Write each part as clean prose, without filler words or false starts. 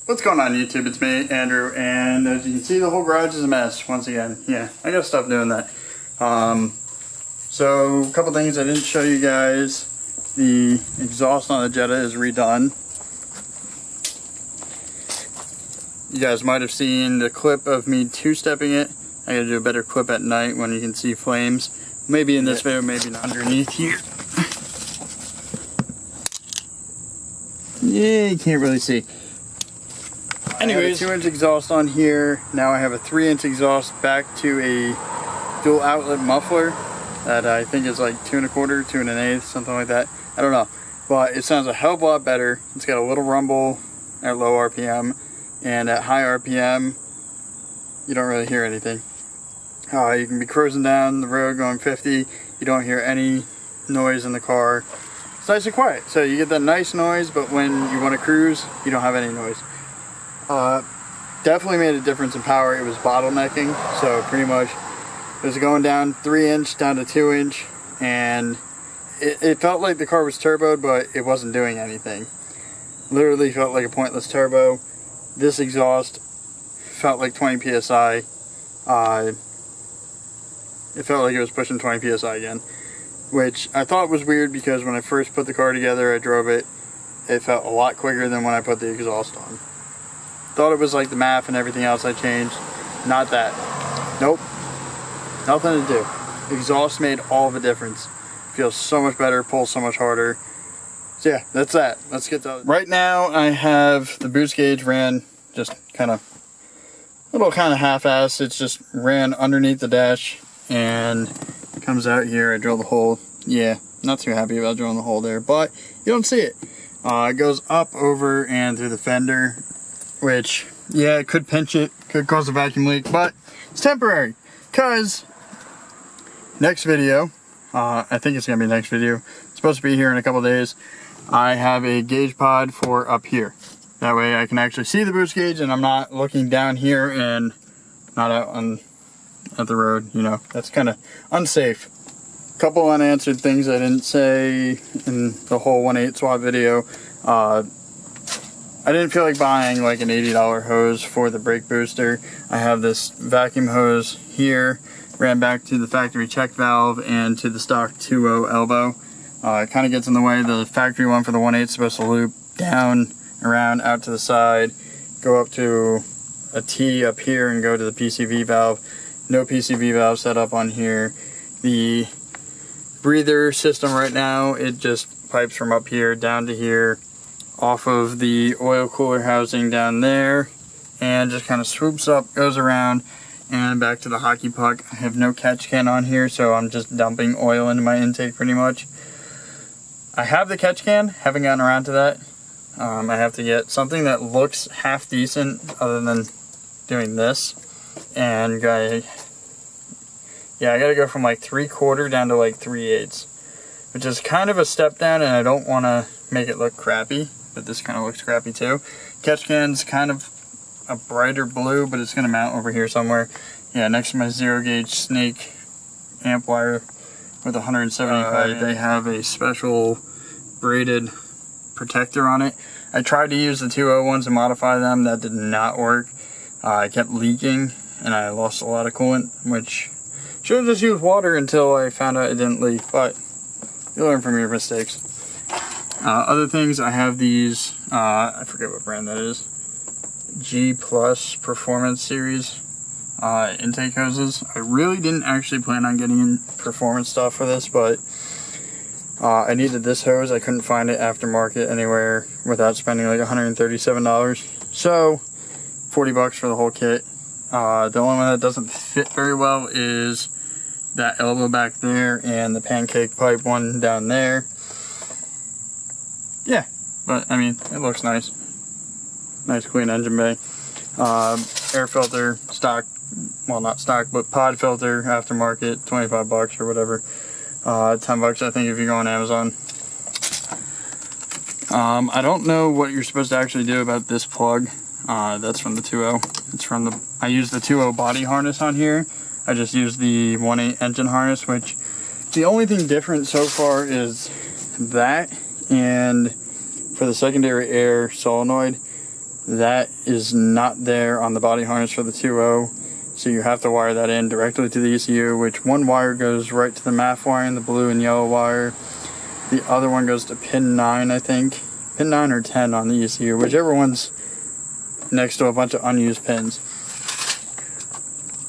What's going on YouTube? It's me, Andrew, and as you can see, the whole garage is a mess once again. Yeah, I gotta stop doing that. So a couple things I didn't show you guys. The exhaust on the Jetta is redone. You guys might have seen the clip of me two-stepping it. I gotta do a better clip at night when you can see flames. Maybe in this video, maybe underneath here. Yeah, you can't really see. Anyways, 2-inch exhaust on here. Now I have a 3-inch exhaust back to a dual outlet muffler that I think is like 2 1/4, 2 1/8, something like that. I don't know, but it sounds a hell of a lot better. It's got a little rumble at low RPM, and at high RPM, you don't really hear anything. You can be cruising down the road going 50. You don't hear any noise in the car. It's nice and quiet. So you get that nice noise, but when you want to cruise, you don't have any noise. Definitely made a difference in power. It was bottlenecking, so pretty much it was going down 3-inch down to 2-inch, and it felt like the car was turboed, but it wasn't doing anything. Literally felt like a pointless turbo. This exhaust felt like 20 psi. It felt like it was pushing 20 psi again, which I thought was weird because when I first put the car together, I drove it, it felt a lot quicker than when I put the exhaust on. Thought it was like the MAF and everything else I changed. Not that. Nope. Nothing to do. Exhaust made all the difference. Feels so much better, pulls so much harder. So yeah, that's that. Let's get to it. Right now I have the boost gauge ran just kind of half-assed. It's just ran underneath the dash and comes out here. I drilled the hole. Yeah, not too happy about drilling the hole there, but you don't see it. It goes up, over, and through the fender, which, yeah, it could pinch it, could cause a vacuum leak, but it's temporary, because next video, I think it's going to be next video, it's supposed to be here in a couple days, I have a gauge pod for up here. That way I can actually see the boost gauge, and I'm not looking down here and not out at the road, you know, that's kind of unsafe. Couple unanswered things I didn't say in the whole 1/8 swap video. I didn't feel like buying like an $80 hose for the brake booster. I have this vacuum hose here, ran back to the factory check valve and to the stock 2.0 elbow. It kind of gets in the way. The factory one for the 1/8 is supposed to loop down, around, out to the side, go up to a T up here and go to the PCV valve. No PCV valve set up on here. The breather system right now, it just pipes from up here down to here, off of the oil cooler housing down there, and just kind of swoops up, goes around, and back to the hockey puck. I have no catch can on here, so I'm just dumping oil into my intake pretty much. I have the catch can, haven't gotten around to that. I have to get something that looks half decent other than doing this, and I gotta go from like 3/4 down to like 3/8, which is kind of a step down, and I don't want to make it look crappy, but this kind of looks crappy too. Catch can's kind of a brighter blue, but it's gonna mount over here somewhere. Yeah, next to my 0-gauge snake amp wire with 175, they have a special braided protector on it. I tried to use the 2.0 ones and modify them. That did not work. I kept leaking, and I lost a lot of coolant, which should have just used water until I found out it didn't leak, but you learn from your mistakes. Other things, I have these, I forget what brand that is, G Plus Performance Series intake hoses. I really didn't actually plan on getting in performance stuff for this, but I needed this hose. I couldn't find it aftermarket anywhere without spending like $137. So, 40 bucks for the whole kit. The only one that doesn't fit very well is that elbow back there and the pancake pipe one down there. Yeah, but I mean, it looks nice. Nice clean engine bay. Air filter, stock, well not stock, but pod filter, aftermarket, 25 bucks or whatever. 10 bucks I think if you go on Amazon. I don't know what you're supposed to actually do about this plug. That's from the 2.0. It's from the, I use the 2.0 body harness on here. I just use the 1.8 engine harness, which the only thing different so far is that, and for the secondary air solenoid, That is not there on the body harness for the 2.0, so you have to wire that in directly to the ECU, which one wire goes right to the MAF wiring, the blue and yellow wire. The other one goes to pin 9, I think. Pin 9 or 10 on the ECU, whichever one's next to a bunch of unused pins.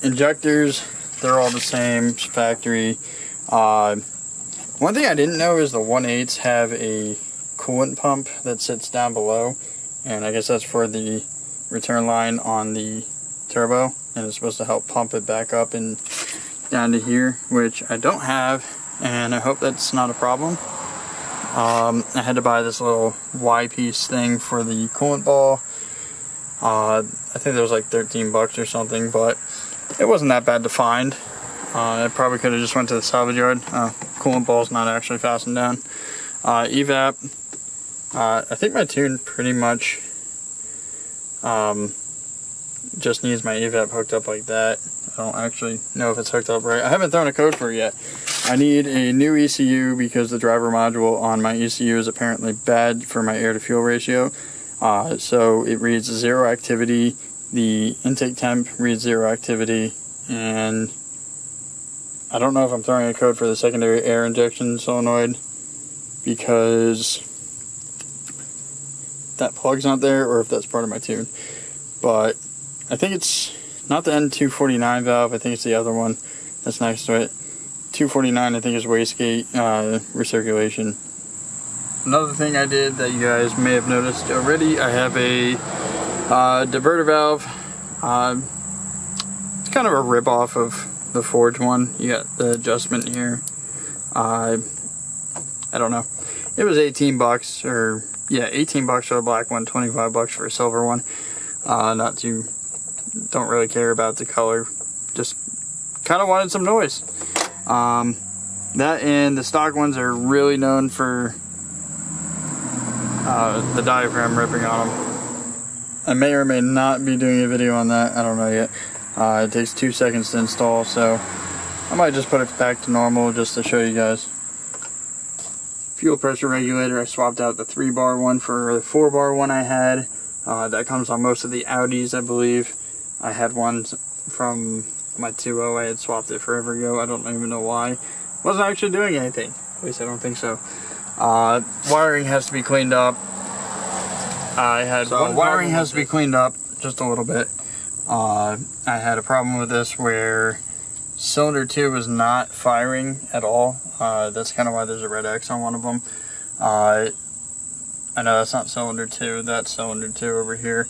Injectors, they're all the same, factory. One thing I didn't know is the 1.8s have a coolant pump that sits down below, and I guess that's for the return line on the turbo, and it's supposed to help pump it back up and down to here, which I don't have, and I hope that's not a problem. I had to buy this little Y-piece thing for the coolant ball. I think it was like 13 bucks or something, but it wasn't that bad to find. I probably could have just went to the salvage yard. Coolant ball's not actually fastened down. Evap. I think my tune pretty much just needs my evap hooked up like that. I don't actually know if it's hooked up right. I haven't thrown a code for it yet. I need a new ECU because the driver module on my ECU is apparently bad for my air to fuel ratio. So it reads 0 activity. The intake temp reads 0 activity, and I don't know if I'm throwing a code for the secondary air injection solenoid because that plug's not there, or if that's part of my tune. But I think it's not the N249 valve, I think it's the other one that's next to it. 249 I think is wastegate recirculation. Another thing I did that you guys may have noticed already, I have a diverter valve. It's kind of a rip-off of the Forge one. You got the adjustment here. I don't know. It was 18 bucks, or yeah, 18 bucks for the black one, 25 bucks for a silver one. Don't really care about the color. Just kind of wanted some noise. That and the stock ones are really known for the diaphragm ripping on them. I may or may not be doing a video on that. I don't know yet. It takes 2 seconds to install, so I might just put it back to normal just to show you guys. Fuel pressure regulator, I swapped out the 3-bar one for the 4-bar one I had. That comes on most of the Audis, I believe. I had one from my 2.0. I had swapped it forever ago. I don't even know why. Wasn't actually doing anything. At least I don't think so. Wiring has to be cleaned up. Wiring has to be cleaned up just a little bit. I had a problem with this where cylinder 2 was not firing at all. That's kind of why there's a red X on one of them. I know that's not cylinder 2, that's cylinder 2 over here.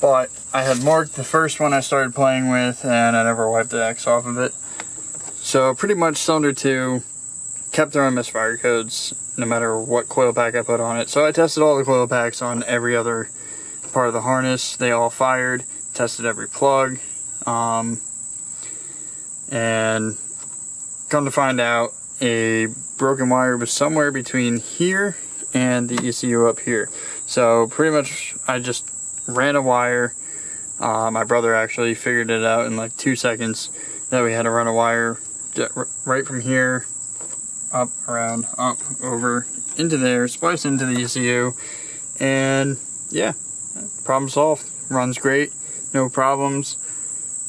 But I had marked the first one I started playing with, and I never wiped the X off of it. So pretty much cylinder 2 kept throwing misfire codes no matter what coil pack I put on it. So I tested all the coil packs on every other part of the harness. They all fired. Tested every plug. And come to find out, a broken wire was somewhere between here and the ECU up here. So pretty much I just ran a wire. My brother actually figured it out in like 2 seconds that we had to run a wire right from here up, around, up, over, into there, splice into the ECU, and yeah, problem solved. Runs great, no problems.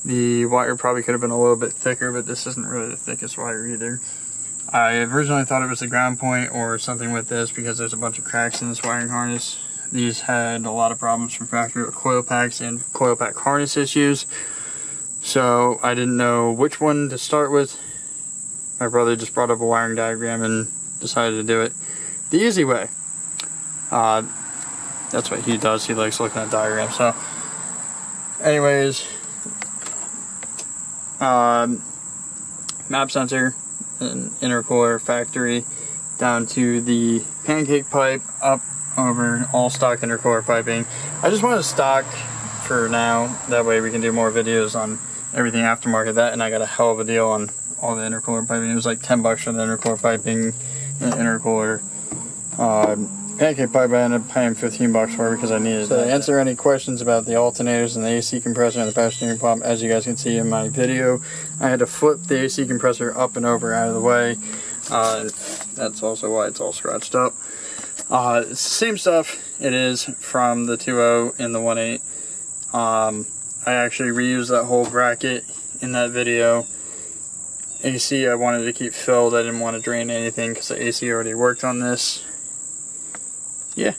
The wire probably could have been a little bit thicker, but this isn't really the thickest wire either. I originally thought it was the ground point or something with this because there's a bunch of cracks in this wiring harness. These had a lot of problems from factory with coil packs and coil pack harness issues. So I didn't know which one to start with. My brother just brought up a wiring diagram and decided to do it the easy way. That's what he does. He likes looking at diagrams. So anyways, map sensor, an intercooler factory, down to the pancake pipe, up, over, all stock intercooler piping. I just wanted stock for now, that way we can do more videos on everything aftermarket. That, and I got a hell of a deal on all the intercooler piping. It was like 10 bucks for the intercooler piping and intercooler. Pancake pipe I ended up paying 15 bucks for because I needed that. To answer any questions about the alternators and the AC compressor and the power steering pump, as you guys can see in my video, I had to flip the AC compressor up and over out of the way. That's also why it's all scratched up. It's the same stuff it is from the 2.0 and the 1.8. I actually reused that whole bracket in that video. AC I wanted to keep filled. I didn't want to drain anything because the AC already worked on this. Yeah.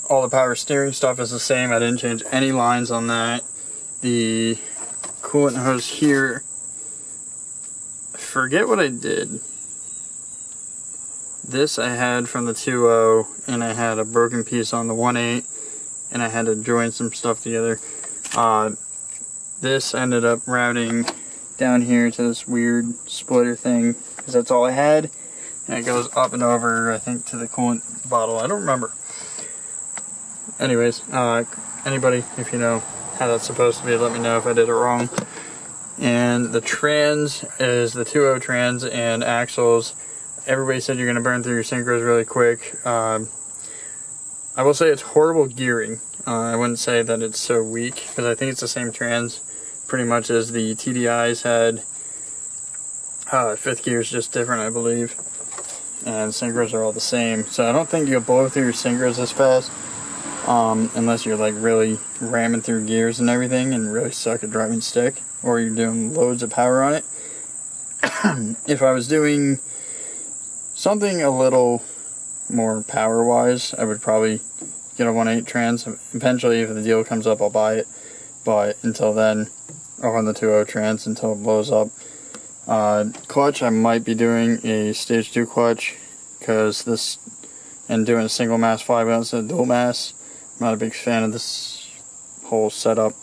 All the power steering stuff is the same. I didn't change any lines on that. The coolant hose here, I forget what I did. This I had from the 2.0, and I had a broken piece on the 1.8, and I had to join some stuff together. This ended up routing down here to this weird splitter thing, because that's all I had. And it goes up and over, I think, to the coolant bottle. I don't remember. Anyways, anybody, if you know how that's supposed to be, let me know if I did it wrong. And the trans is the 2.0 trans and axles. Everybody said you're going to burn through your synchros really quick. I will say it's horrible gearing. I wouldn't say that it's so weak, because I think it's the same trans pretty much as the TDIs had. Fifth gear is just different, I believe. And synchros are all the same. So I don't think you'll blow through your synchros as fast. Unless you're like really ramming through gears and everything and really suck at driving stick, or you're doing loads of power on it. If I was doing something a little more power wise, I would probably get a 1.8 trans. Eventually, if the deal comes up, I'll buy it, but until then I'll run the 2.0 trans until it blows up. Clutch, I might be doing a stage 2 clutch, because this, and doing a single mass 5 ounce and a dual mass. I'm not a big fan of this whole setup.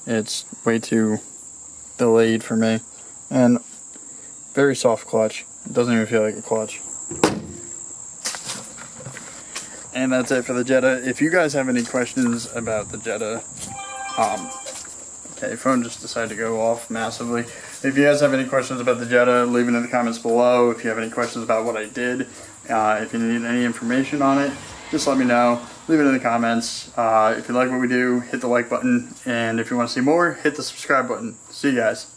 It's way too delayed for me, and very soft clutch. It doesn't even feel like a clutch. And that's it for the Jetta. If you guys have any questions about the Jetta, okay, phone just decided to go off massively. If you guys have any questions about the Jetta, leave it in the comments below. If you have any questions about what I did, if you need any information on it, just let me know. Leave it in the comments. If you like what we do, hit the like button. And if you want to see more, hit the subscribe button. See you guys.